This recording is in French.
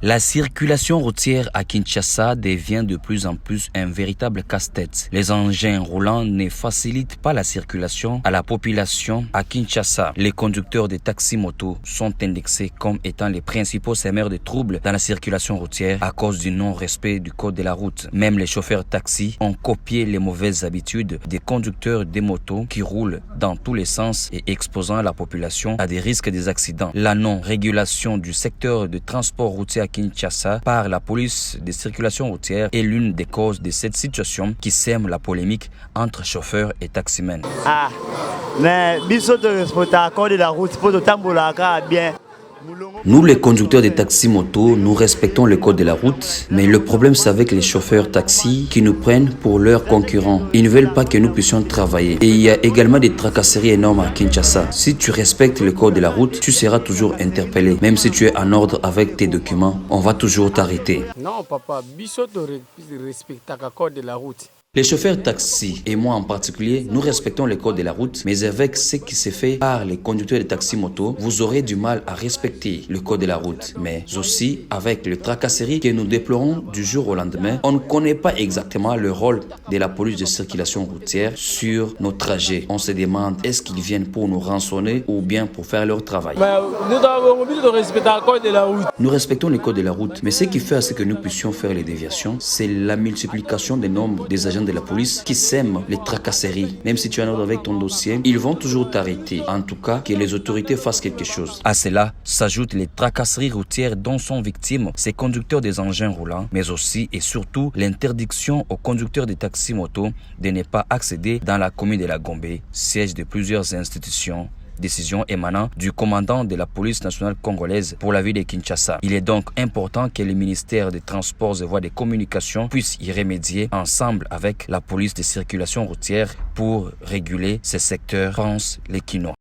La circulation routière à Kinshasa devient de plus en plus un véritable casse-tête. Les engins roulants ne facilitent pas la circulation à la population à Kinshasa. Les conducteurs de taxis-motos sont indexés comme étant les principaux semeurs de troubles dans la circulation routière à cause du non-respect du code de la route. Même les chauffeurs taxis ont copié les mauvaises habitudes des conducteurs de motos qui roulent dans tous les sens et exposant la population à des risques des accidents. La non-régulation du secteur de transport routier à Kinshasa par la police de circulation routière est l'une des causes de cette situation qui sème la polémique entre chauffeurs et taximens. Mais biso de respecter l'accord de la route pour tamboulaka bien. Nous, les conducteurs de taxis-motos, nous respectons le code de la route, mais le problème c'est avec les chauffeurs taxis qui nous prennent pour leurs concurrents. Ils ne veulent pas que nous puissions travailler. Et il y a également des tracasseries énormes à Kinshasa. Si tu respectes le code de la route, tu seras toujours interpellé. Même si tu es en ordre avec tes documents, on va toujours t'arrêter. Non, papa, biso de respecter l'accord de la route. Les chauffeurs taxis, et moi en particulier, nous respectons les codes de la route, mais avec ce qui se fait par les conducteurs de taxis-motos, vous aurez du mal à respecter le code de la route. Mais aussi, avec le tracasserie que nous déplorons du jour au lendemain, on ne connaît pas exactement le rôle de la police de circulation routière sur nos trajets. On se demande, est-ce qu'ils viennent pour nous rançonner ou bien pour faire leur travail? Mais nous avons envie de respecter le code de la route. Nous respectons les codes de la route, mais ce qui fait à ce que nous puissions faire les déviations, c'est la multiplication des nombres des agents de la police qui sèment les tracasseries. Même si tu es en ordre avec ton dossier, ils vont toujours t'arrêter. En tout cas, que les autorités fassent quelque chose. À cela s'ajoutent les tracasseries routières dont sont victimes ces conducteurs des engins roulants, mais aussi et surtout l'interdiction aux conducteurs des taxis-motos de ne pas accéder dans la commune de la Gombe, siège de plusieurs institutions. Décision émanant du commandant de la police nationale congolaise pour la ville de Kinshasa. Il est donc important que le ministère des Transports et Voies de Communication puisse y remédier ensemble avec la police de circulation routière pour réguler ces secteurs, pensent les Kinois.